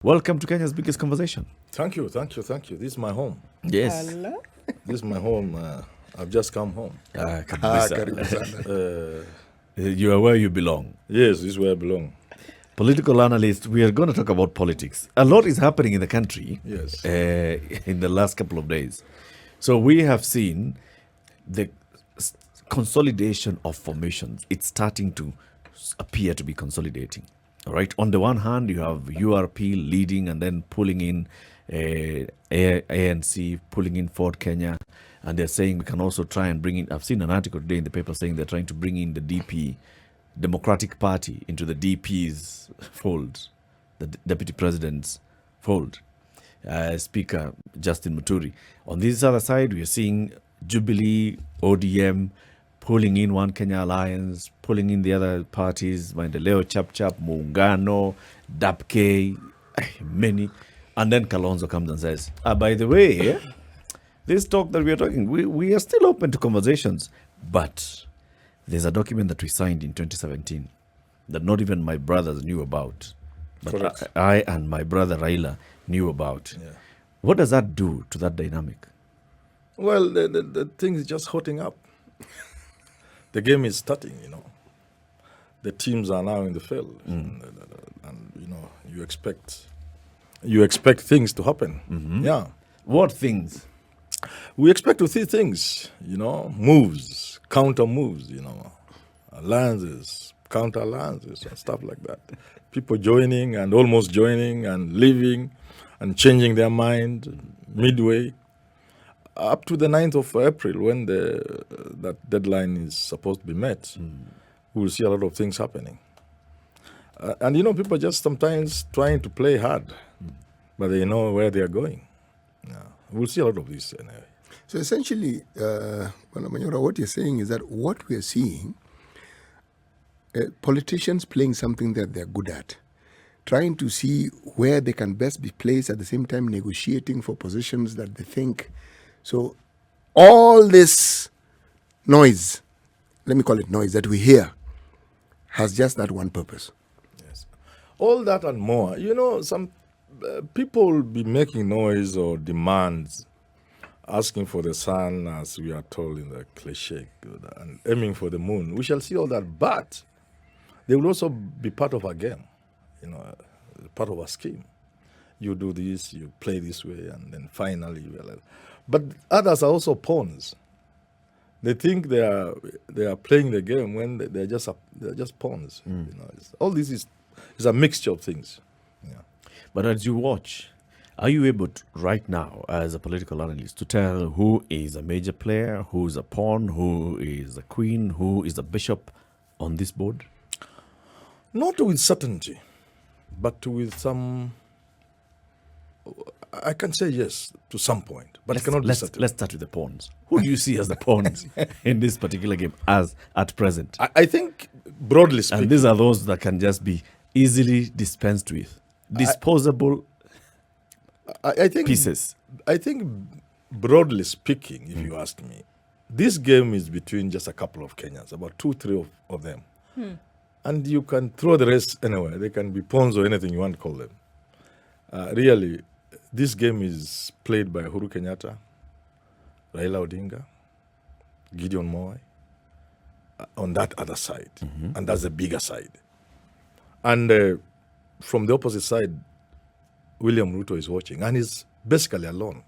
Welcome to Kenya's biggest conversation. Thank you. This is my home. Yes. This is my home. I've just come home. You are where you belong. Yes, this is where I belong. Political analyst, we are going to talk about politics. A lot is happening in the country. Yes. In the last couple of days. So we have seen the consolidation of formations. It's starting to appear to be consolidating. All right. On the one hand, you have URP leading and then pulling in ANC, pulling in Ford Kenya, and they're saying we can also try and bring in. I've seen an article today in the paper saying they're trying to bring in the DP, Democratic Party, into the DP's fold, the Deputy President's fold. Speaker Justin Muturi. On this other side, we are seeing Jubilee, ODM, pulling in One Kenya Alliance, pulling in the other parties, Maendeleo, Chap Chap, Muungano, DAPK, many. And then Kalonzo comes and says, by the way, this talk that we are talking, we are still open to conversations, but there's a document that we signed in 2017 that not even my brothers knew about, but I and my brother Raila knew about. Yeah. What does that do to that dynamic? Well, the thing is just hotting up. The game is starting, The teams are now in the field. And you expect things to happen. Mm-hmm. Yeah. What things? We expect to see things, moves, counter moves, alliances, counter alliances and stuff like that. People joining and almost joining and leaving and changing their mind midway. Up to the 9th of April, when that deadline is supposed to be met, we'll see a lot of things happening. And people just sometimes trying to play hard, but they know where they are going. Yeah. We'll see a lot of this anyway. So essentially, Manyora, what you're saying is that what we are seeing, politicians playing something that they're good at, trying to see where they can best be placed, at the same time negotiating for positions that they think. So all this noise, let me call it noise, that we hear has just that one purpose. Yes. All that and more. Some people will be making noise or demands, asking for the sun, as we are told in the cliche, and aiming for the moon. We shall see all that, but they will also be part of our game, part of our scheme. You do this, you play this way, and then finally you will. But others are also pawns. They think they are playing the game when they're just pawns. All this is a mixture of things. Yeah. But as you watch, are you able to, right now, as a political analyst, to tell who is a major player, who is a pawn, who is a queen, who is a bishop on this board? Not with certainty, but with some. I can say yes to some point, but I cannot be certain. Let's start with the pawns. Who do you see as the pawns in this particular game as at present? I think, broadly speaking... And these are those that can just be easily dispensed with. Disposable I think, pieces. I think, broadly speaking, if you ask me, this game is between just a couple of Kenyans, about 2-3 of them. And you can throw the rest anywhere. They can be pawns or anything you want to call them. Really, this game is played by Uhuru Kenyatta, Raila Odinga, Gideon Moi, on that other side. And that's the bigger side. And from the opposite side, William Ruto is watching, and he's basically alone.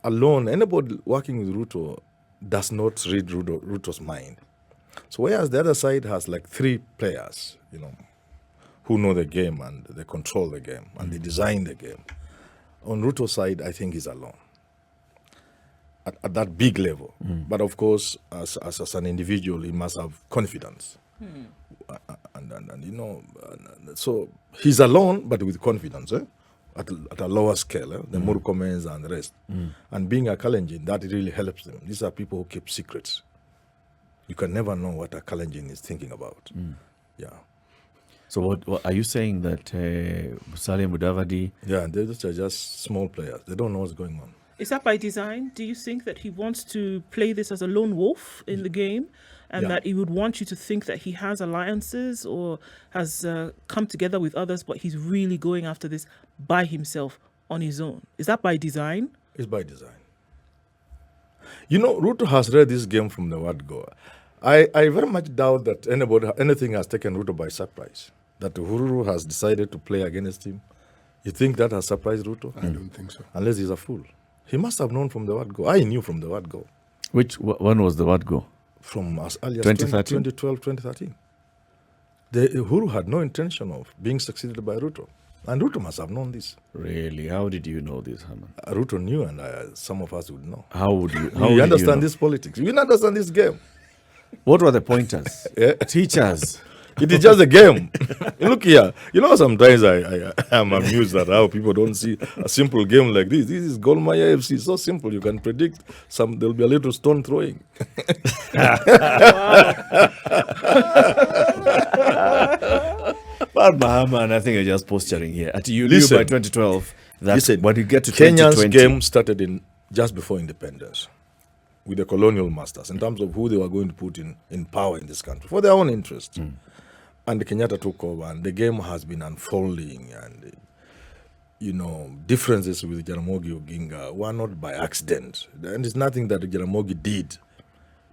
Alone, anybody working with Ruto does not read Ruto's mind. So whereas the other side has like 3 players, who know the game and they control the game and they design the game. On Ruto's side, I think he's alone at that big level. But of course, as an individual, he must have confidence. So he's alone, but with confidence, at a lower scale, the Murkomens and the rest. And being a Kalenjin, that really helps them. These are people who keep secrets. You can never know what a Kalenjin is thinking about. Yeah. So what are you saying that Musalia Mudavadi... Yeah, they are just small players. They don't know what's going on. Is that by design? Do you think that he wants to play this as a lone wolf in the game? and Yeah. that he would want you to think that he has alliances or has come together with others, but he's really going after this by himself on his own. Is that by design? It's by design. You know, Ruto has read this game from the word go. I very much doubt that anything has taken Ruto by surprise. That Uhuru has decided to play against him. You think that has surprised Ruto? I don't think so. Unless he's a fool. He must have known from the word go. I knew from the word go. When was the word go? From as early as 2013? 2012, 2013. Uhuru had no intention of being succeeded by Ruto. And Ruto must have known this. Really? How did you know this, Herman? Ruto knew, and some of us would know. How would you? You understand this politics. You understand this game. What were the pointers? Yeah. Teach us. It is just a game. Look here. You know, sometimes I am amused at how people don't see a simple game like this. This is Golmaya FC. So simple. You can predict there'll be a little stone throwing. But Herman, I think you're just posturing here. You knew Listen. by 2012 that Listen, when you get to Kenya's 2020, game started just before independence with the colonial masters in terms of who they were going to put in power in this country for their own interest. And the Kenyatta took over, and the game has been unfolding. And, differences with Jaramogi Oginga were not by accident. And it's nothing that Jaramogi did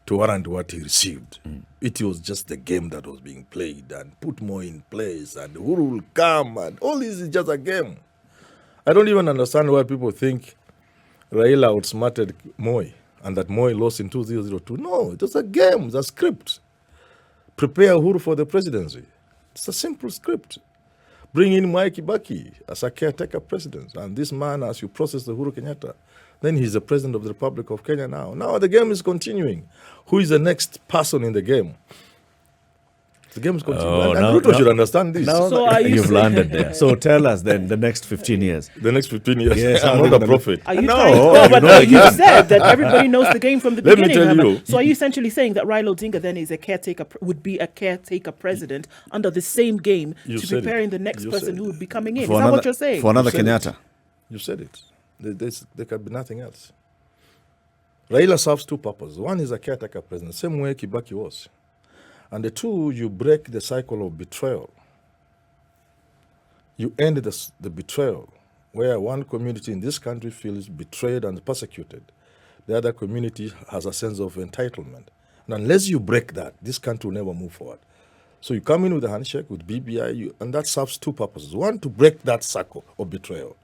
to warrant what he received. It was just the game that was being played and put more in place, and who will come, and all this is just a game. I don't even understand why people think Raila outsmarted Moi and that Moi lost in 2002. No, it was a game, it's a script. Prepare Uhuru for the presidency. It's a simple script. Bring in Kibaki as a caretaker president. And this man, as you process the Uhuru Kenyatta, then he's the president of the Republic of Kenya now. Now the game is continuing. Who is the next person in the game? The game is continuing. And Ruto should understand this. now So are you you've saying- landed there. So tell us then the next 15 years. The next 15 years, Yes, I'm how not they a gonna- prophet. Are you No, trying? you No, but know you again. said that everybody knows the game from the Let me beginning. tell Herman. you. So are you essentially saying that Raila Odinga then is a caretaker, would be a caretaker president under the same game You to said it. preparing the next You person said who it. would be coming in? Is For that another, what you're saying? For another You said it. Kenyatta. You said it. There can be nothing else. Raila serves two purposes. One is a caretaker president, same way Kibaki was. And the two, you break the cycle of betrayal. You end the betrayal, where one community in this country feels betrayed and persecuted. The other community has a sense of entitlement. And unless you break that, this country will never move forward. So you come in with a handshake, with BBI, and that serves two purposes. One, to break that cycle of betrayal,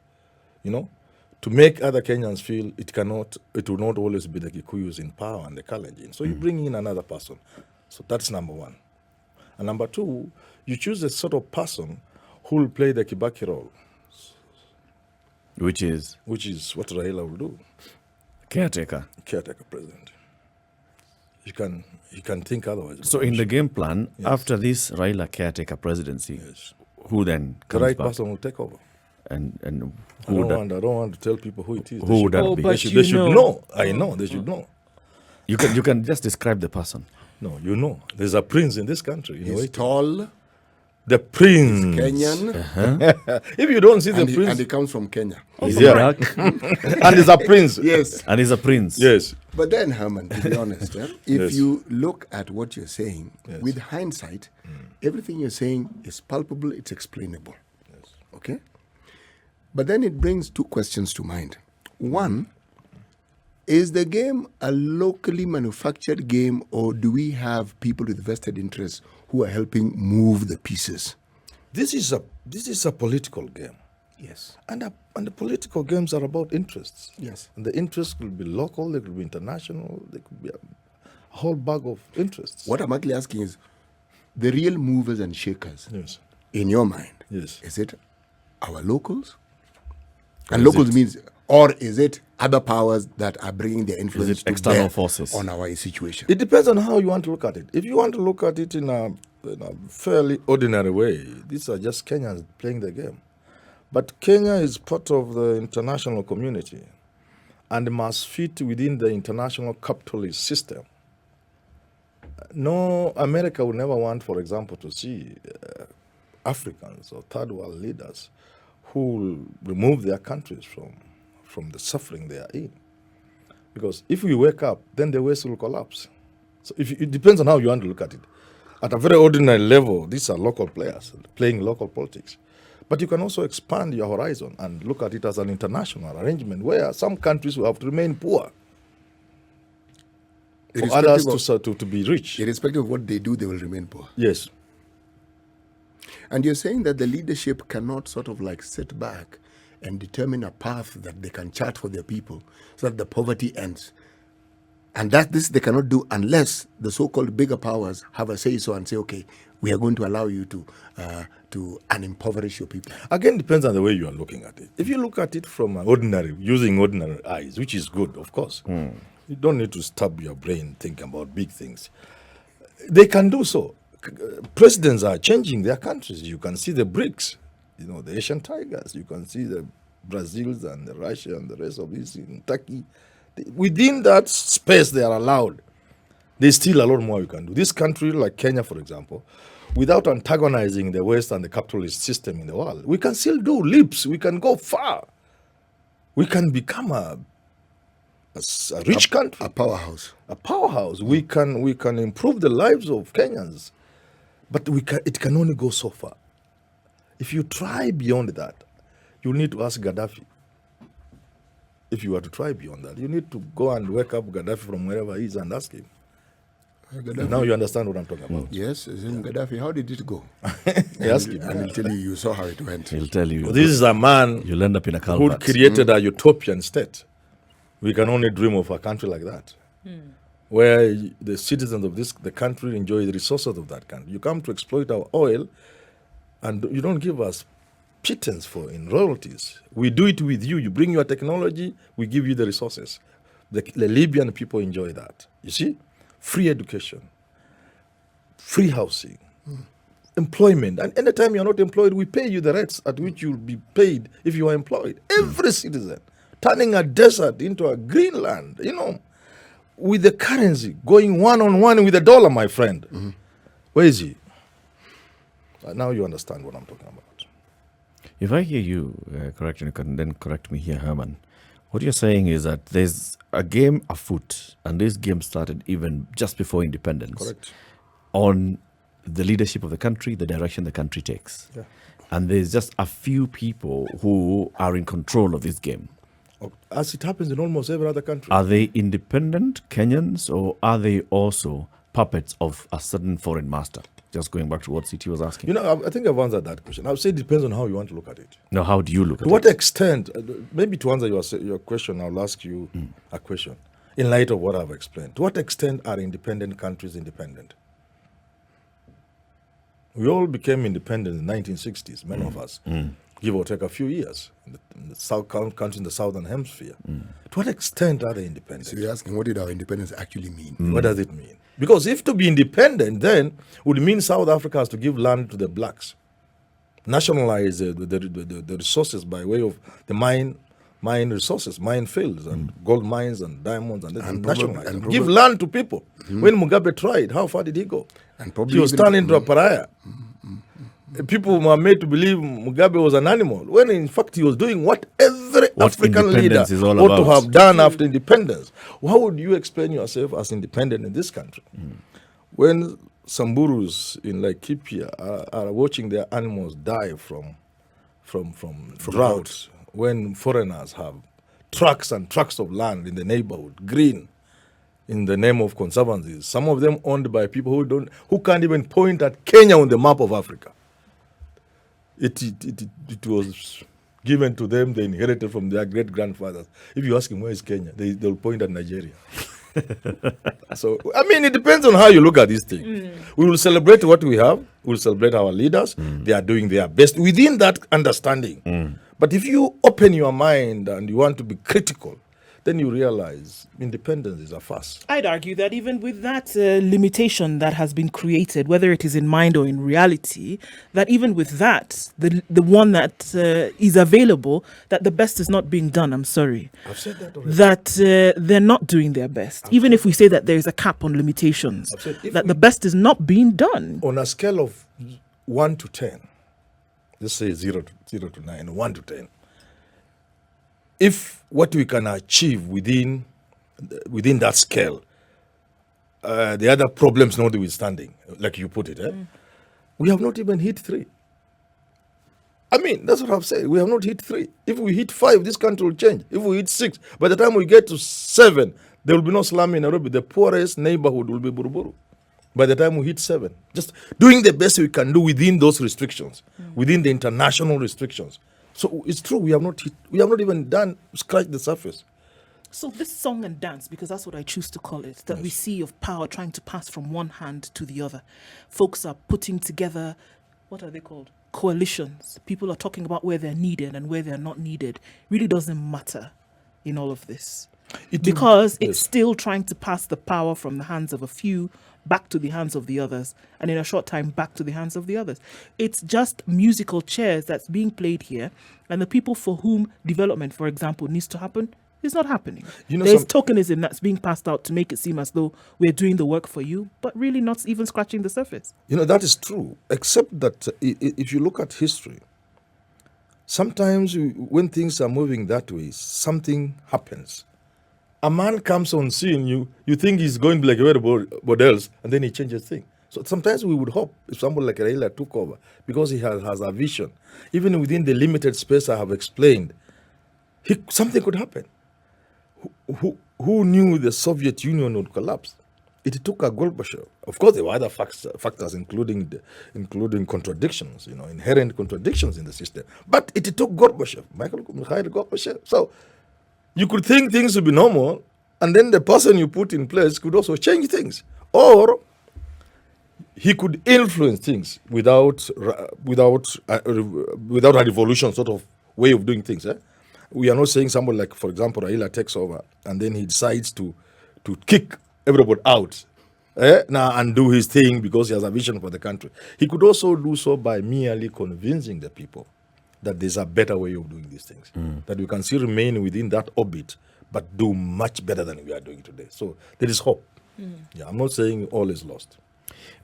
to make other Kenyans feel it will not always be the Kikuyus in power and the Kalenjin. So you bring in another person. So that's number one. And number two, you choose a sort of person who will play the Kibaki role, Which is which is what Raila will do, caretaker. caretaker president. You can think otherwise. So in the game plan, after this Raila caretaker presidency, Yes. who then The comes right back? person will take over. And I who don't, that, want to tell people who it is. who would that Oh, be? but They you should know. know. I know. They should know. You can just describe the person. No, you know. There's a prince in this country. He's tall, The prince. Kenyan, If you don't see the and prince, he comes from Kenya. He's Yeah. black and he's a prince. Yes. and he's a prince. Yes. But then, Herman, to be honest, if Yes. you look at what you're saying, Yes. with hindsight, everything you're saying is palpable, it's explainable. Okay? But then it brings two questions to mind. One, is the game a locally manufactured game, or do we have people with vested interests who are helping move the pieces? This is a political game. Yes. And the political games are about interests. Yes. And the interests could be local, they could be international, they could be a whole bag of interests. What I'm actually asking is, the real movers and shakers, Yes. in your mind, Yes. is it our locals? And Is locals it- means, or is it other powers that are bringing their influence to external bear forces? on our situation? It depends on how you want to look at it. If you want to look at it in a fairly ordinary way, these are just Kenyans playing the game. But Kenya is part of the international community and must fit within the international capitalist system. No, America would never want, for example, to see Africans or third world leaders who will remove their countries from the suffering they are in. Because if we wake up, then the West will collapse. So it depends on how you want to look at it. At a very ordinary level, these are local players playing local politics. But you can also expand your horizon and look at it as an international arrangement where some countries will have to remain poor for others to be rich. Irrespective of what they do, they will remain poor. Yes. And you're saying that the leadership cannot sort of like sit back and determine a path that they can chart for their people so that the poverty ends. And that this they cannot do unless the so-called bigger powers have a say-so and say, okay, we are going to allow you to unimpoverish your people. Again, depends on the way you are looking at it. If you look at it from using ordinary eyes, which is good, of course, you don't need to stub your brain thinking about big things. They can do so. Presidents are changing their countries. You can see the BRICS, the Asian tigers. You can see the Brazils and the Russia and the rest of this in Turkey. Within that space they are allowed. There's still a lot more you can do. This country, like Kenya, for example, without antagonizing the West and the capitalist system in the world, we can still do leaps. We can go far. We can become a rich country. A powerhouse. A powerhouse. We can improve the lives of Kenyans. But it can only go so far. If you try beyond that, you need to ask Gaddafi. If you were to try beyond that, you need to go and wake up Gaddafi from wherever he is and ask him. Now you understand what I'm talking about. Yes, Gaddafi, how did it go? Ask him. And he'll tell you saw how it went. He'll tell you. Well, this is a man You'll end up in a who culvert. created a utopian state. We can only dream of a country like that, where the citizens of the country enjoy the resources of that country. You come to exploit our oil, and you don't give us pittance in royalties. We do it with you. You bring your technology, we give you the resources. The Libyan people enjoy that. You see? Free education, free housing, employment. And anytime you're not employed, we pay you the rates at which you'll be paid if you are employed. Every citizen. Turning a desert into a green land, with the currency going one-on-one with the dollar, my friend. Where is he? Now you understand what I'm talking about. If I hear you correct, and you can then correct me here, Herman, what you're saying is that there's a game afoot, and this game started even just before independence. Correct. On the leadership of the country, the direction the country takes. Yeah. And there's just a few people who are in control of this game. As it happens in almost every other country. Are they independent Kenyans, or are they also puppets of a certain foreign master? Just going back to what CT was asking. I think I've answered that question. I would say it depends on how you want to look at it. Now, how do you look at To it? what extent, maybe to answer your question, I'll ask you a question in light of what I've explained. To what extent are independent countries independent? We all became independent in the 1960s, many of us, give or take a few years, in the south countries in the southern hemisphere. To what extent are they independent? So you're asking, what did our independence actually mean? What does it mean? Because if to be independent then would mean South Africa has to give land to the blacks, nationalize the resources by way of the mine resources, mine fields and gold mines and diamonds and nationalize. Give land to people. When Mugabe tried, how far did he go? And probably He was turned into a pariah. People were made to believe Mugabe was an animal, when in fact he was doing what every African leader independence is all ought to about. have done after independence. How would you explain yourself as independent in this country? When Samburus in Laikipia are watching their animals die from drought, when foreigners have trucks and trucks of land in the neighborhood, green, in the name of conservancies, some of them owned by people who can't even point at Kenya on the map of Africa. It was given to them, they inherited from their great-grandfathers. If you ask them, where is Kenya? They'll point at Nigeria. So, it depends on how you look at this thing. We will celebrate what we have. We'll celebrate our leaders. They are doing their best within that understanding. But if you open your mind and you want to be critical, then you realize independence is a farce. I'd argue that even with that limitation that has been created, whether it is in mind or in reality, that even with that, the one that is available, that the best is not being done. I'm sorry. I've said that already. That they're not doing their best. Even if we say that there is a cap on limitations, that the best is not being done. On a scale of 1 to 10, let's say 0 to 9, 1 to 10, if what we can achieve within that scale the other problems notwithstanding, like you put it, we have not even hit 3. I mean, that's what I've said. We have not hit 3. If we hit 5, this country will change. If we hit 6, by the time we get to 7, there will be no slum in Nairobi. The poorest neighborhood will be Buruburu. By the time we hit 7, just doing the best we can do within those restrictions, within the international restrictions. So it's true, we have not even scratched the surface. So this song and dance, because that's what I choose to call it, that we see of power trying to pass from one hand to the other. Folks are putting together, what are they called? Coalitions. People are talking about where they're needed and where they're not needed. Really doesn't matter in all of this. It's still trying to pass the power from the hands of a few back to the hands of the others, and in a short time back to the hands of the others. It's just musical chairs that's being played here, and the people for whom development, for example, needs to happen, is not happening. There's tokenism that's being passed out to make it seem as though we're doing the work for you, but really not even scratching the surface. That is true, except that if you look at history, sometimes when things are moving that way, something happens. A man comes on scene, you think he's going like everybody else, and then he changes things. So sometimes we would hope if someone like Raila took over, because he has a vision, even within the limited space I have explained, something could happen. Who knew the Soviet Union would collapse? It took a Gorbachev. Of course, there were other factors, including contradictions, inherent contradictions in the system. But it took Gorbachev, Mikhail Gorbachev. So you could think things would be normal, and then the person you put in place could also change things, or he could influence things without a revolution sort of way of doing things. We are not saying someone like, for example, Raila takes over and then he decides to kick everybody out and do his thing because he has a vision for the country. He could also do so by merely convincing the people that there's a better way of doing these things, that we can still remain within that orbit but do much better than we are doing today. So there is hope. Yeah, I'm not saying all is lost.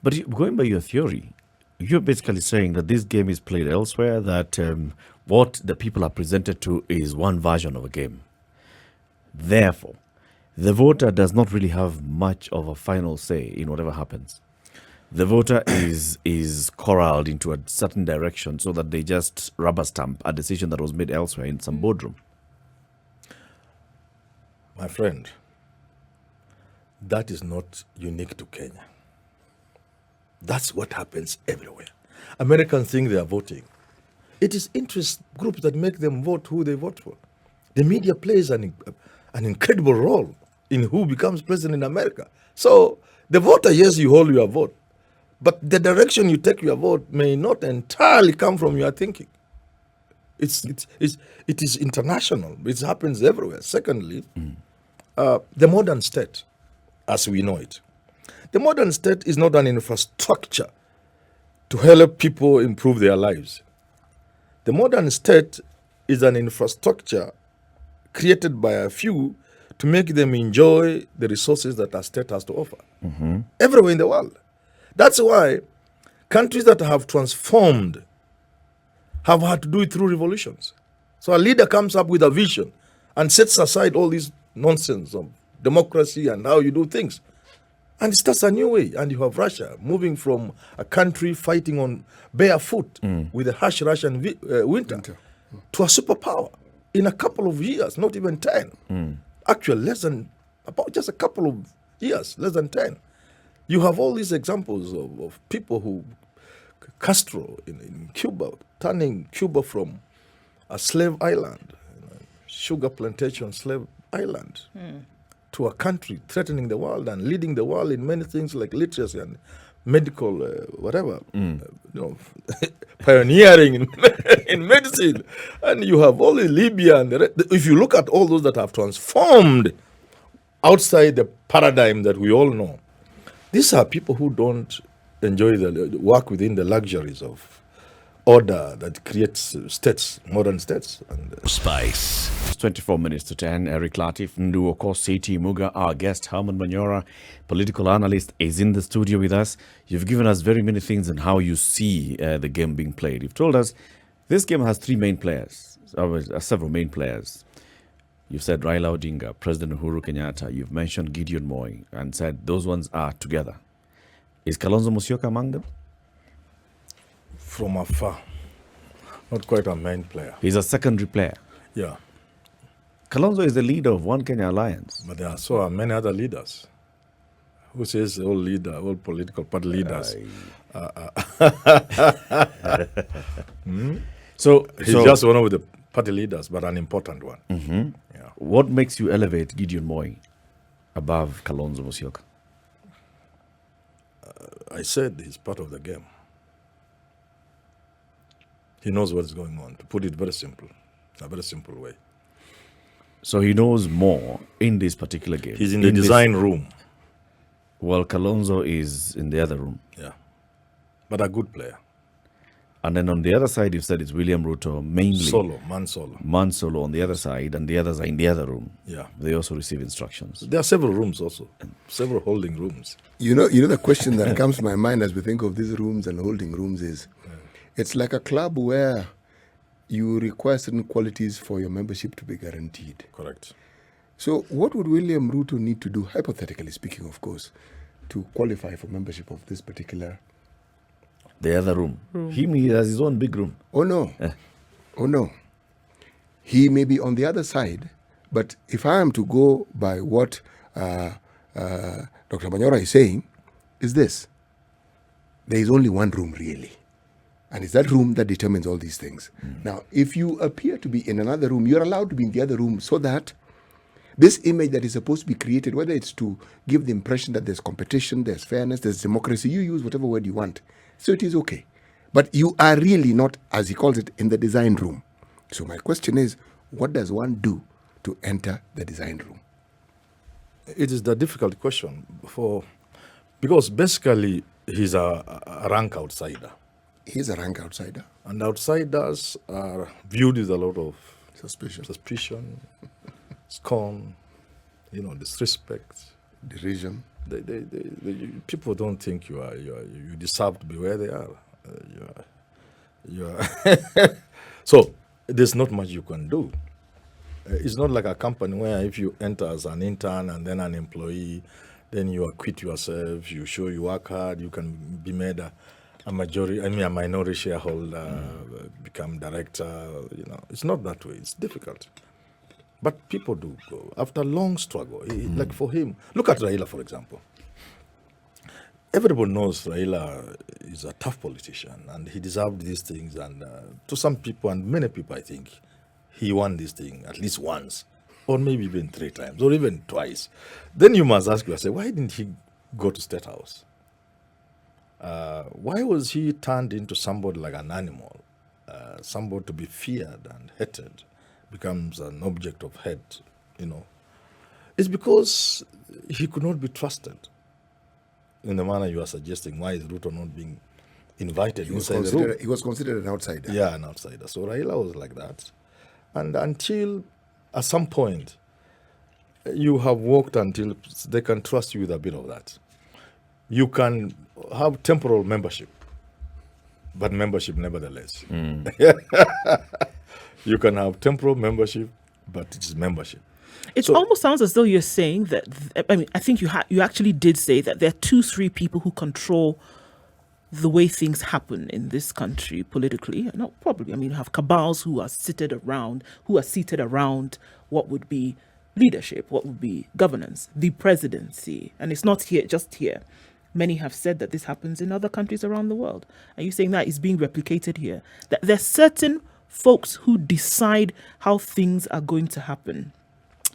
But going by your theory, you're basically saying that this game is played elsewhere, that what the people are presented to is one version of a game. Therefore, the voter does not really have much of a final say in whatever happens. The voter is corralled into a certain direction so that they just rubber stamp a decision that was made elsewhere in some boardroom. My friend, that is not unique to Kenya. That's what happens everywhere. Americans think they are voting. It is interest groups that make them vote who they vote for. The media plays an incredible role in who becomes president in America. So the voter, yes, you hold your vote, but the direction you take your vote may not entirely come from your thinking. It is international. It happens everywhere. Secondly, the modern state, as we know it, the modern state is not an infrastructure to help people improve their lives. The modern state is an infrastructure created by a few to make them enjoy the resources that a state has to offer. Everywhere in the world. That's why countries that have transformed have had to do it through revolutions. So a leader comes up with a vision and sets aside all this nonsense of democracy and how you do things. And it starts a new way. And you have Russia moving from a country fighting on barefoot with a harsh Russian winter to a superpower in a couple of years, not even 10. Actually, about just a couple of years, less than 10. You have all these examples of people who, Castro in Cuba, turning Cuba from a slave island, sugar plantation slave island, to a country threatening the world and leading the world in many things like literacy and medical, pioneering in medicine. And you have only Libya and the rest. If you look at all those that have transformed outside the paradigm that we all know, these are people who don't enjoy the work within the luxuries of order that creates states, modern states. And Spice. It's 24 minutes to 10. Eric Latif, Nduoko, Seti Muga, our guest, Herman Manyora, political analyst, is in the studio with us. You've given us very many things on how you see the game being played. You've told us this game has three main players, several main players. You've said Raila Odinga, President Uhuru Kenyatta. You've mentioned Gideon Moi and said those ones are together. Is Kalonzo Musyoka among them? From afar. Not quite a main player. He's a secondary player. Yeah. Kalonzo is the leader of One Kenya Alliance. But there are so many other leaders. Who says all political party leaders? So He's just one of the party leaders, but an important one. Yeah. what makes you elevate Gideon Moi above Kalonzo Musyoka? I said he's part of the game. He knows what's going on. To put it very simple, a very simple way. So he knows more in this particular game. He's in the design room. While Kalonzo is in the other room. Yeah. But a good player. And then on the other side, you've said it's William Ruto, mainly. Man solo. Mansolo on the other side, and the others are in the other room. Yeah. They also receive instructions. There are several rooms also, several holding rooms. You know, the question that comes to my mind as we think of these rooms and holding rooms is, it's like a club where you require certain qualities for your membership to be guaranteed. Correct. So what would William Ruto need to do, hypothetically speaking, of course, to qualify for membership of this particular? The other room. He has his own big room. Oh, no. Oh, no. He may be on the other side, but if I am to go by what Dr. Manyora is saying, is this. There is only one room, really. And it's that room that determines all these things. Now, if you appear to be in another room, you're allowed to be in the other room so that this image that is supposed to be created, whether it's to give the impression that there's competition, there's fairness, there's democracy, you use whatever word you want. So it is okay. But you are really not, as he calls it, in the design room. So my question is, what does one do to enter the design room? It is the difficult question because basically he's a rank outsider. He's a rank outsider. And outsiders are viewed with a lot of Suspicion, scorn, disrespect, derision. People don't think you deserve to be where they are. So there's not much you can do. It's not like a company where if you enter as an intern and then an employee, then you acquit yourself, you show you work hard, you can be made a minority shareholder, become director. It's not that way. It's difficult. But people do go after a long struggle. Like for him, look at Raila, for example. Everybody knows Raila is a tough politician and he deserved these things. And to some people, and many people, I think, he won this thing at least once, or maybe even 3 times, or even twice. Then you must ask yourself, why didn't he go to State House? Why was he turned into somebody like an animal, somebody to be feared and hated, becomes an object of hate, It's because he could not be trusted in the manner you are suggesting. Why is Ruto not being invited inside the room? He was considered an outsider. Yeah, an outsider. So Raila was like that. And until at some point, you have worked until they can trust you with a bit of that. You can have temporal membership, but membership nevertheless. You can have temporal membership, but it's membership. It almost sounds as though you're saying that. I think you actually did say that there are 2-3 people who control the way things happen in this country politically. Not probably. You have cabals who are seated around what would be leadership, what would be governance, the presidency, and it's not just here. Many have said that this happens in other countries around the world. Are you saying that is being replicated here? That there are certain folks who decide how things are going to happen.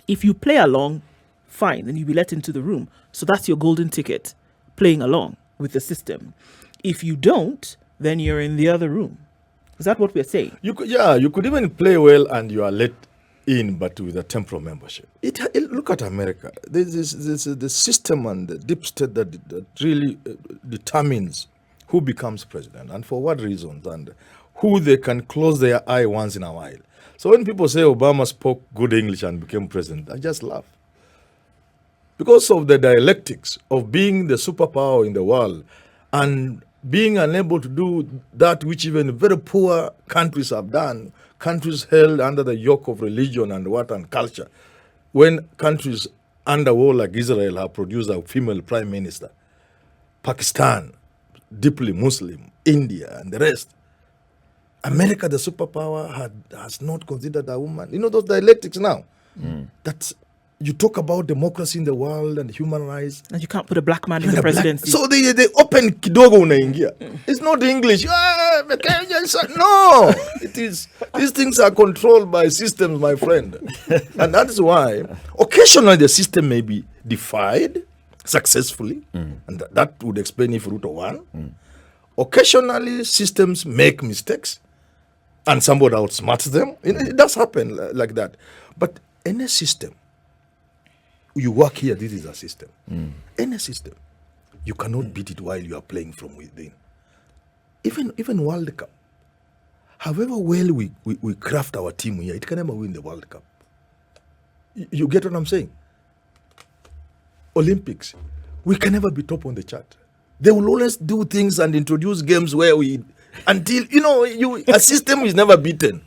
If you play along, fine, then you'll be let into the room. So that's your golden ticket, playing along with the system. If you don't, then you're in the other room. Is that what we're saying? You could even play well and you are let in, but with a temporal membership. Look at America. There's the system and the deep state that really determines who becomes president and for what reasons and who they can close their eye once in a while. So when people say Obama spoke good English and became president, I just laugh. Because of the dialectics of being the superpower in the world and being unable to do that which even very poor countries have done, countries held under the yoke of religion and culture. When countries under war like Israel have produced a female prime minister, Pakistan, deeply Muslim, India, and the rest. America, the superpower, has not considered a woman. You know those dialectics now. That you talk about democracy in the world and human rights. And you can't put a black man in the presidency. So they open kidogo unaingia. It's not English. No, it is. These things are controlled by systems, my friend. And that is why occasionally the system may be defied successfully. And that would explain if Ruto won. Occasionally systems make mistakes and somebody outsmarts them. It does happen like that. But any system, you work here, this is a system. Any system, you cannot beat it while you are playing from within. Even World Cup, however well we craft our team here, it can never win the World Cup. You get what I'm saying? Olympics, we can never be top on the chart. They will always do things and introduce games where until, a system is never beaten.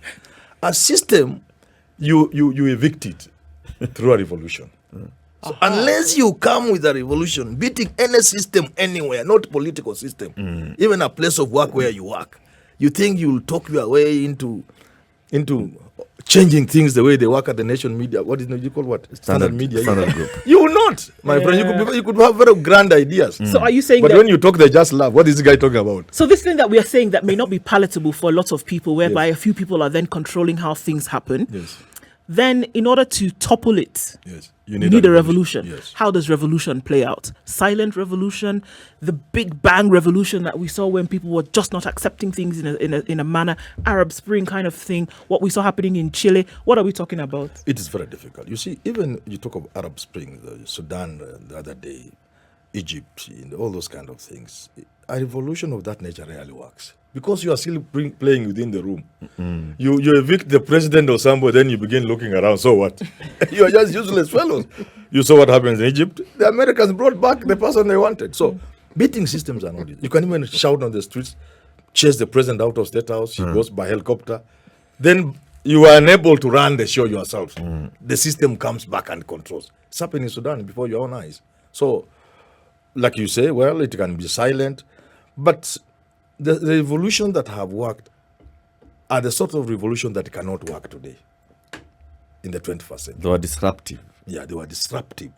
A system, you evict it through a revolution. So unless you come with a revolution, beating any system anywhere, not political system, even a place of work where you work, you think you'll talk your way into changing things the way they work at the nation media. What is you call what? Standard media. Standard Group. You will not, my friend. You could have very grand ideas. So are you saying But that when you talk, they just laugh. What is this guy talking about? So this thing that we are saying that may not be palatable for a lot of people, whereby a few people are then controlling how things happen. Yes. Then in order to topple it, Yes. you need a revolution. Yes. How does revolution play out? Silent revolution, the big bang revolution that we saw when people were just not accepting things in a manner, Arab Spring kind of thing, what we saw happening in Chile. What are we talking about? It is very difficult. You see, even you talk of Arab Spring, Sudan the other day, Egypt, all those kind of things. A revolution of that nature rarely works. Because you are still playing within the room. You evict the president or somebody, then you begin looking around. So what? You are just useless fellows. You saw what happens in Egypt. The Americans brought back the person they wanted. So beating systems are not easy. You can even shout on the streets, chase the president out of State House. He goes by helicopter. Then you are unable to run the show yourself. The system comes back and controls. It's happening in Sudan before your own eyes. So, like you say, well, it can be silent. But the revolutions that have worked are the sort of revolution that cannot work today in the 21st century. They were disruptive. Yeah, they were disruptive.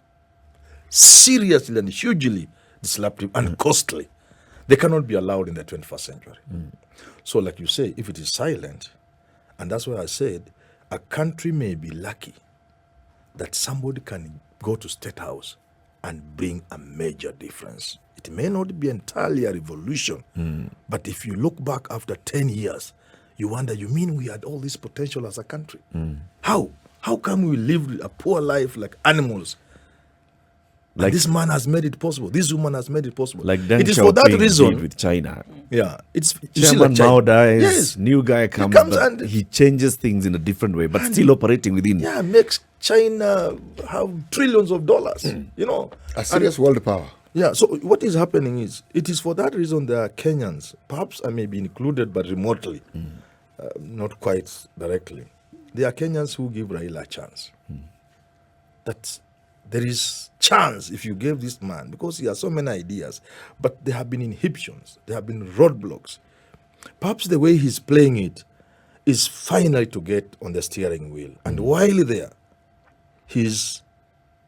Seriously and hugely disruptive and costly. They cannot be allowed in the 21st century. So like you say, if it is silent, and that's why I said, a country may be lucky that somebody can go to State House and bring a major difference. It may not be entirely a revolution, but if you look back after 10 years, you wonder, you mean we had all this potential as a country? How? How come we lived a poor life like animals? Like this man has made it possible. This woman has made it possible. Like Deng it is for that Xiaoping reason. did with China. Yeah, it's Chairman Mao dies, Yes. new guy comes and he changes things in a different way, but still operating within. yeah, makes China have trillions of dollars. A serious world power. Yeah, so what is happening is, it is for that reason there are Kenyans, perhaps I may be included, but remotely, not quite directly. There are Kenyans who give Raila a chance. That there is chance if you gave this man, because he has so many ideas, but there have been inhibitions, there have been roadblocks. Perhaps the way he's playing it is finally to get on the steering wheel. And while there, he's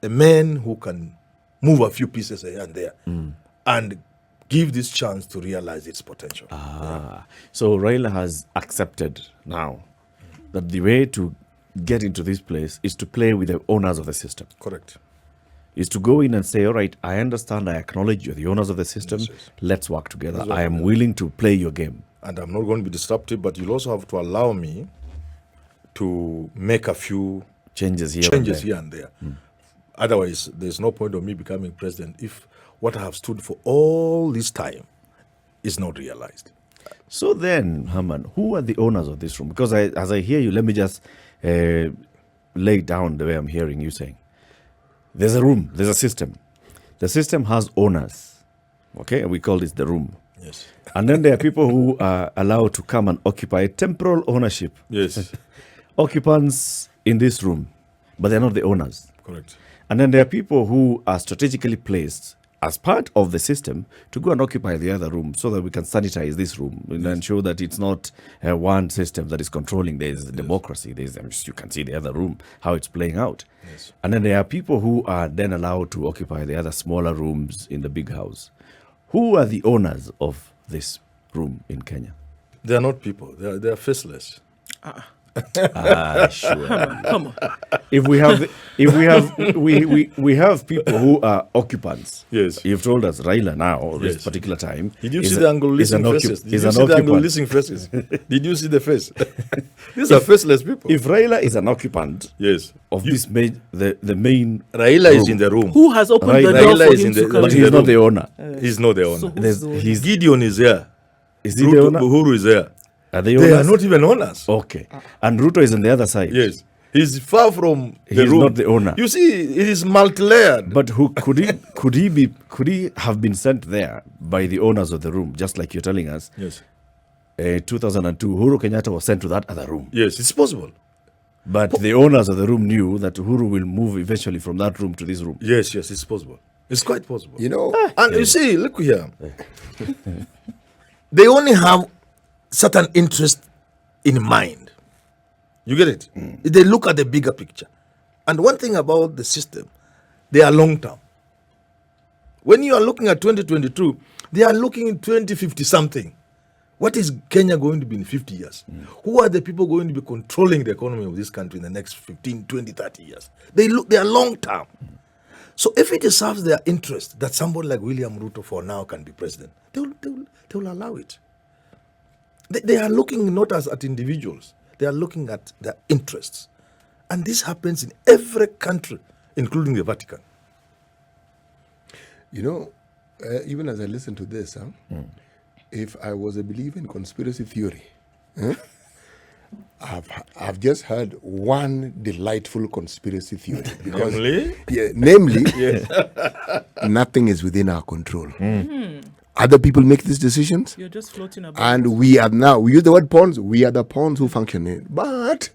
a man who can move a few pieces here and there and give this chance to realize its potential. So Raila has accepted now that the way to get into this place is to play with the owners of the system. Correct. Is to go in and say, all right, I understand, I acknowledge you're the owners of the system. Yes, yes. Let's work together. Let's work I am together. willing to play your game. And I'm not going to be disruptive, but you'll also have to allow me to make a few Changes here. changes and there. here and there. Otherwise, there's no point of me becoming president if what I have stood for all this time is not realized. So then, Herman, who are the owners of this room? Because as I hear you, let me just lay down the way I'm hearing you saying. There's a room, there's a system. The system has owners. Okay, and we call this the room. Yes. And then there are people who are allowed to come and occupy temporal ownership. Yes. Occupants in this room, but they're not the owners. Correct. And then there are people who are strategically placed as part of the system to go and occupy the other room so that we can sanitize this room and ensure that it's not one system that is controlling. There's democracy. You can see the other room, how it's playing out. Yes. And then there are people who are then allowed to occupy the other smaller rooms in the big house. Who are the owners of this room in Kenya? They are not people. They are faceless. Sure. Come on. If we have people who are occupants. Yes. You've told us Raila now this Yes. particular time. Did you see the Anglo-listening faces? Did you see the Anglo-listening faces? Did you see the face? These are faceless people. If Raila is an occupant Yes. of this the main Raila is room, in the room. Who has opened the Raila door for is him in to the- come but in he's in? not the owner. He's not the owner. So- There's, Who's the he's Gideon is there. is he the owner? Uhuru is there. Are they They are owners? not even owners. Okay. And Ruto is on the other side. Yes. He's far from the He's room. not the owner. You see, it is multi-layered. But who could he have been sent there by the owners of the room, just like you're telling us? Yes. 2002, Uhuru Kenyatta was sent to that other room. Yes, it's possible. But the owners of the room knew that Uhuru will move eventually from that room to this room. Yes, it's possible. It's quite possible. You know, And you see, look here. They only have certain interest in mind. You get it? They look at the bigger picture. And one thing about the system, they are long term. When you are looking at 2022, they are looking in 2050 something. What is Kenya going to be in 50 years? Who are the people going to be controlling the economy of this country in the next 15, 20, 30 years? They are long term. So if it serves their interest that somebody like William Ruto for now can be president, they will allow it. They are looking not as at individuals. They are looking at their interests. And this happens in every country, including the Vatican. you know, even as I listen to this, if I was a believer in conspiracy theory, I've just heard one delightful conspiracy theory. Because, namely, nothing is within our control. Other people make these decisions. You're just floating about. And we use the word pawns, we are the pawns who function in it. But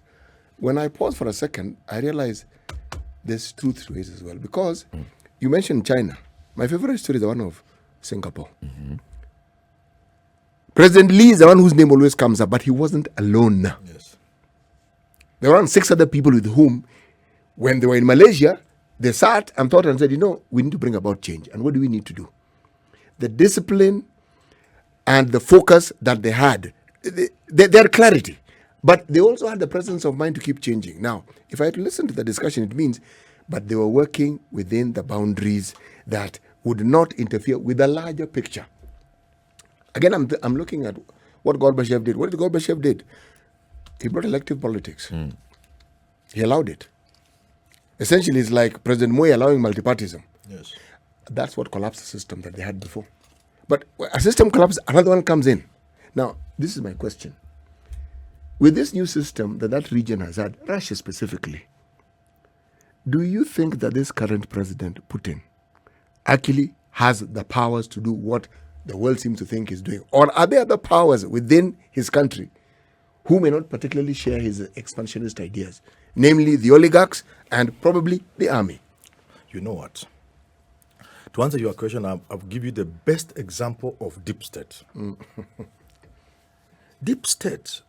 when I pause for a second, I realize there's truth to it as well. Because you mentioned China. My favorite story is the one of Singapore. President Lee is the one whose name always comes up, but he wasn't alone. Yes. There were around 6 other people with whom, when they were in Malaysia, they sat and thought and said, we need to bring about change. And what do we need to do? The discipline and the focus that they had, their clarity. But they also had the presence of mind to keep changing. Now, if I had to listen to the discussion, it means, but they were working within the boundaries that would not interfere with the larger picture. Again, I'm looking at what Gorbachev did. What did Gorbachev did? He brought elective politics. He allowed it. Essentially, it's like President Moi allowing multipartyism. Yes. That's what collapsed the system that they had before. But a system collapses, another one comes in. Now, this is my question. With this new system that region has had, Russia specifically, do you think that this current president, Putin, actually has the powers to do what the world seems to think he's doing? Or are there other powers within his country who may not particularly share his expansionist ideas, namely the oligarchs and probably the army? You know what? To answer your question, I'll give you the best example of deep state. Deep state,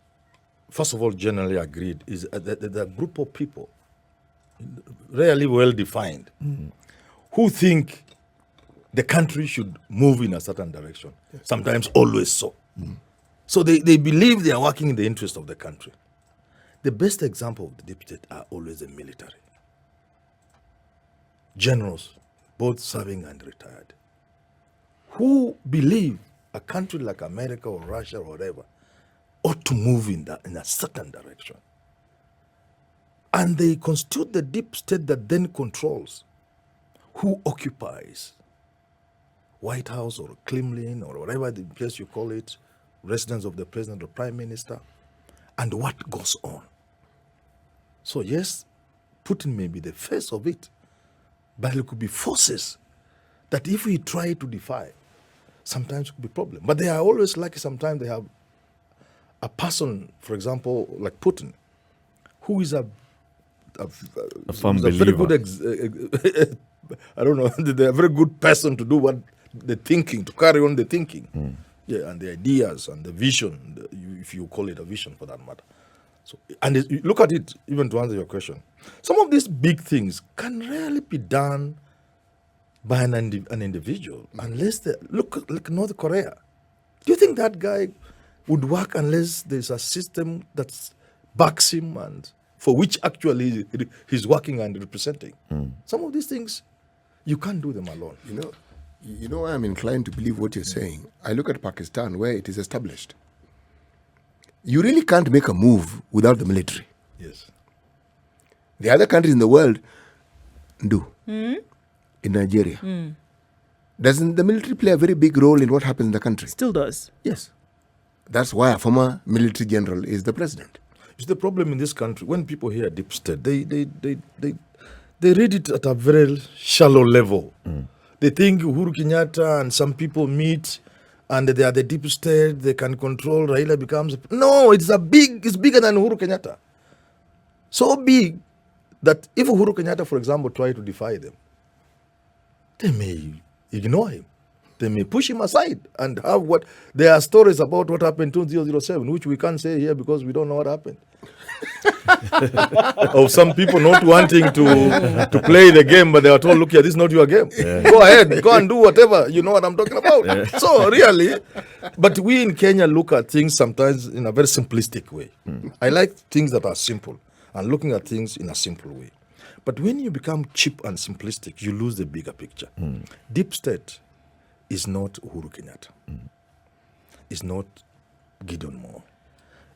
first of all, generally agreed, is the group of people, rarely well defined, who think the country should move in a certain direction, sometimes always so. So they believe they are working in the interest of the country. The best example of the deep state are always the military. Generals, both serving and retired, who believe a country like America or Russia or whatever ought to move in a certain direction. And they constitute the deep state that then controls who occupies White House or Kremlin or whatever the place you call it, residence of the president or prime minister, and what goes on. So yes, Putin may be the face of it, but it could be forces that if we try to defy, sometimes could be a problem. But they are always lucky. Sometimes they have a person, for example, like Putin, who is a firm who's a very believer. good, I don't know, they're a very good person to do what they're thinking, to carry on the thinking. Yeah, and the ideas and the vision, if you call it a vision for that matter. So, and you look at it, even to answer your question, some of these big things can rarely be done by an individual unless they look like North Korea. Do you think that guy would work unless there's a system that backs him and for which actually he's working and representing? Some of these things, you can't do them alone. You know why I'm inclined to believe what you're saying? I look at Pakistan, where it is established. You really can't make a move without the military. Yes. The other countries in the world do. In Nigeria. Doesn't the military play a very big role in what happens in the country? Still does. Yes. That's why a former military general is the president. It's the problem in this country. When people hear deep state, they read it at a very shallow level. They think Uhuru Kenyatta and some people meet and they are the deep state, they can control, Raila becomes... No, it's bigger than Uhuru Kenyatta. So big that if Uhuru Kenyatta, for example, try to defy them, they may ignore him. They may push him aside and have what... There are stories about what happened in 2007, which we can't say here because we don't know what happened. Of some people not wanting to play the game, but they are told, look here, this is not your game. Go ahead, go and do whatever. You know what I'm talking about. So really, but we in Kenya look at things sometimes in a very simplistic way. I like things that are simple and looking at things in a simple way. But when you become cheap and simplistic, you lose the bigger picture. Deep state is not Uhuru Kenyatta. It's not Gideon Moore.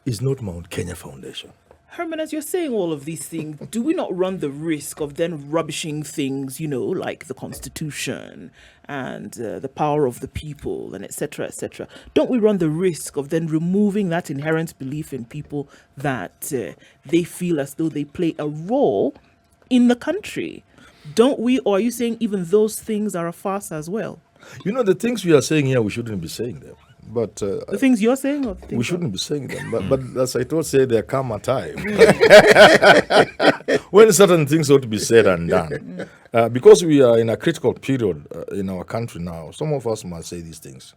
It's not Mount Kenya Foundation. Herman, as you're saying all of these things, do we not run the risk of then rubbishing things, like the Constitution and the power of the people and et cetera, et cetera? Don't we run the risk of then removing that inherent belief in people that they feel as though they play a role in the country? Don't we? Or are you saying even those things are a farce as well? The things we are saying here, we shouldn't be saying them. But the things you're saying, or the things we shouldn't be saying them. But as I told, there come a time when certain things ought to be said and done. Because we are in a critical period in our country now, some of us must say these things.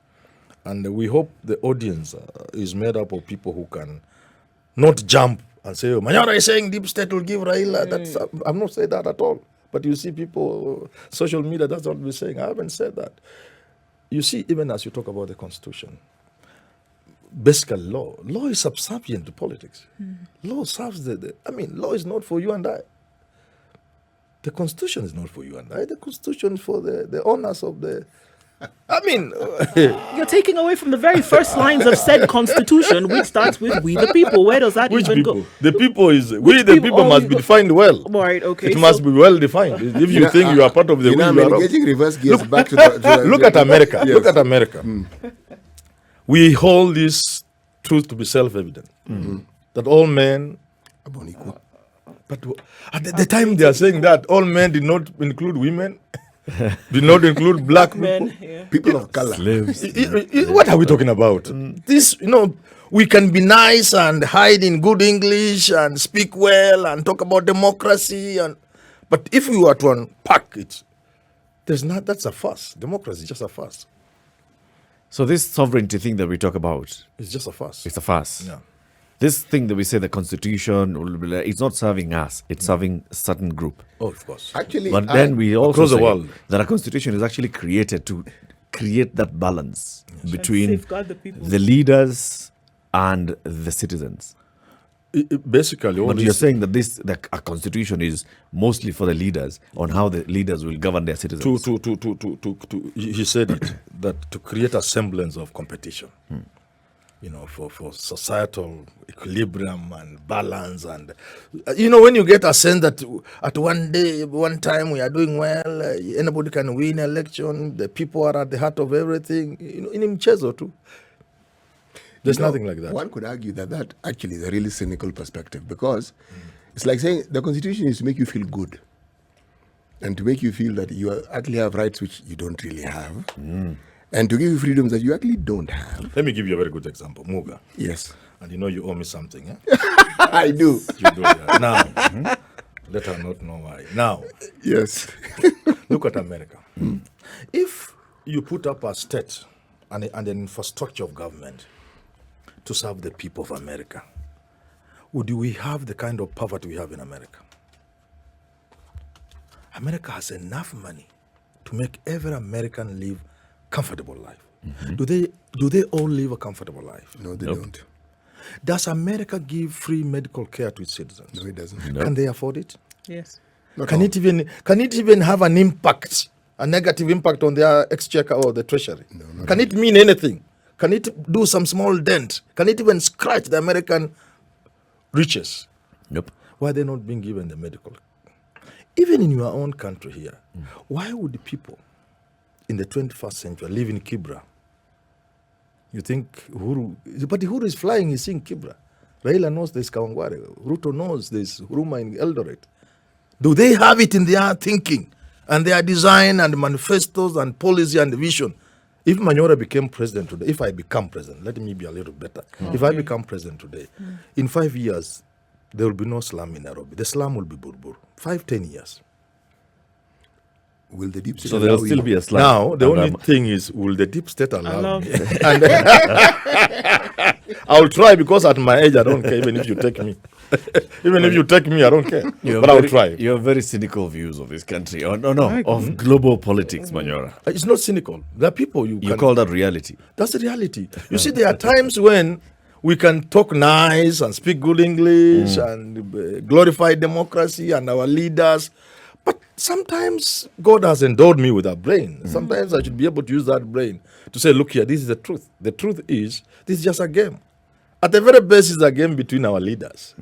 And we hope the audience is made up of people who can not jump and say, Manyora is saying deep state will give Raila. I'm not saying that at all. But you see people, social media, that's what we're saying. I haven't said that. You see, even as you talk about the Constitution, basically law is subservient to politics. Law serves law is not for you and I. The Constitution is not for you and I. The Constitution is for the owners of the... You're taking away from the very first lines of said Constitution, which starts with "we the people." Where does that Which even people? go? The people is... We the people must be defined well. Right, okay. It must be well defined. If you think you are part of the... I'm we, you are engaging reverse gears back to the... Look at America. Yes. Look at America. We hold this truth to be self-evident. That all men... But at the time they are saying that, all men did not include women, did not include black Men, people. yeah. People of color. Slaves. What are we talking about? This, we can be nice and hide in good English and speak well and talk about democracy. But if we were to unpack it, that's a farce. Democracy is just a farce. So this sovereignty thing that we talk about, It's just a farce. it's a farce. Yeah. This thing that we say the Constitution, it's not serving us. It's serving a certain group. Oh, of course. Actually, But then we also Across the say world. that a constitution is actually created to create that balance between safeguard the people. the leaders and the citizens. Basically, all But this, you're saying that a constitution is mostly for the leaders on how the leaders will govern their citizens. he said it, that to create a semblance of competition, for societal equilibrium and balance. And, when you get a sense that at one time we are doing well, anybody can win an election, the people are at the heart of everything, in Mchezo too. There's nothing like that. One could argue that actually is a really cynical perspective, because it's like saying the Constitution is to make you feel good and to make you feel that you actually have rights which you don't really have. and to give you freedoms that you actually don't have. Let me give you a very good example. Muga. Yes. And you know you owe me something, eh? I do. You do that. Now, let her not know why. Now, Yes. look at America. If you put up a state and an infrastructure of government to serve the people of America, would we have the kind of poverty we have in America? America has enough money to make every American live comfortable life. Do they all live a comfortable life? No, they Nope. don't. Does America give free medical care to its citizens? No, it doesn't. No. Can they afford it? Yes. Not Can all. it even have an impact, a negative impact on their exchequer or the treasury? No, Can it mean anything? Can it do some small dent? Can it even scratch the American riches? Nope. Why are they not being given the medical? Even in your own country here, why would the people in the 21st century live in Kibra? You think Uhuru, but Uhuru is flying, he's seeing Kibra. Raila knows there's Kawangware. Ruto knows there's Huruma in Eldoret. Do they have it in their thinking and their design and manifestos and policy and vision? If Manyora became president today, if I become president, let me be a little better. If I become president today, in 5 years, there will be no slum in Nairobi. The slum will be Burbur. 5-10 years. Will the deep state So there'll allow still you? be a slum. Now, the And, only thing is, will the deep state allow Allow- me? And I'll try, because at my age, I don't care even if you take me. Even if you take me, I don't care. You have But I'll very- try. You have very cynical views of this country. Oh, no, I of global politics, Manyora. It's not cynical. There are people you You can... call that reality. That's the reality. You see, there are times when we can talk nice and speak good English and glorify democracy and our leaders. But sometimes God has endowed me with a brain. Sometimes I should be able to use that brain to say, look here, this is the truth. The truth is, this is just a game. At the very best, it's a game between our leaders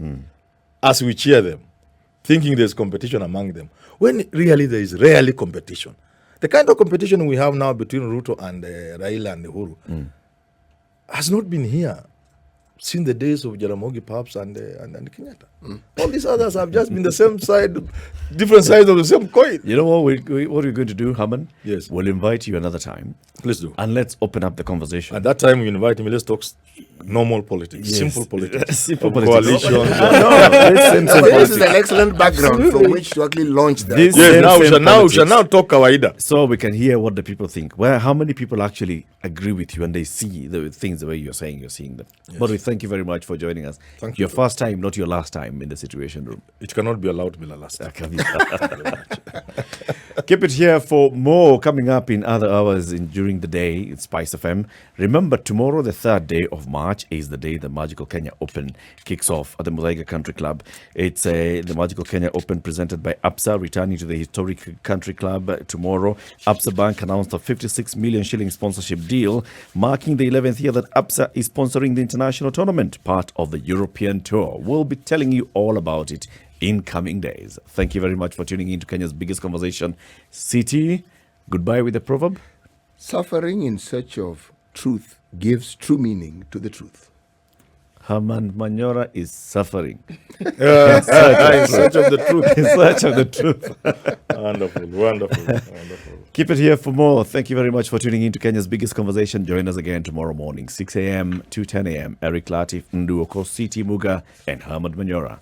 as we cheer them, thinking there's competition among them, when really there is rarely competition. The kind of competition we have now between Ruto and Raila and Uhuru has not been here since the days of Jaramogi perhaps and Kenyatta. All these others have just been the same side, different sides of the same coin. You know what we're going to do, Herman? Yes. We'll invite you another time Please do. and let's open up the conversation. At that time, you invite me, let's talk normal politics, Yes. simple politics, Simple of politics. coalitions. This is an excellent background from which to actually launch that. This- Yes, Same now we shall politics. now talk kawaida. So we can hear what the people think. Well, how many people actually agree with you and they see the things the way you're saying you're seeing them? But we thank you very much for joining us. Thank you. Your first time, not your last time in the Situation Room. It cannot be allowed to be the last. Keep it here for more coming up in other hours during the day. It's SpiceFM. Remember, tomorrow, the 3rd day of March, is the day the Magical Kenya Open kicks off at the Muthaiga Country Club. It's the Magical Kenya Open presented by APSA, returning to the historic country club tomorrow. APSA Bank announced a 56 million shilling sponsorship deal, marking the 11th year that APSA is sponsoring the international tournament, part of the European Tour. We'll be telling you all about it in coming days. Thank you very much for tuning in to Kenya's biggest conversation. City, goodbye with the proverb. Suffering in search of truth gives true meaning to the truth. Herman Manyora is suffering. In search of the truth. In search of the truth. Wonderful, wonderful, wonderful. Keep it here for more. Thank you very much for tuning in to Kenya's biggest conversation. Join us again tomorrow morning, 6 a.m. to 10 a.m. Eric Latif, Nduoko, City Muga, and Herman Manyora.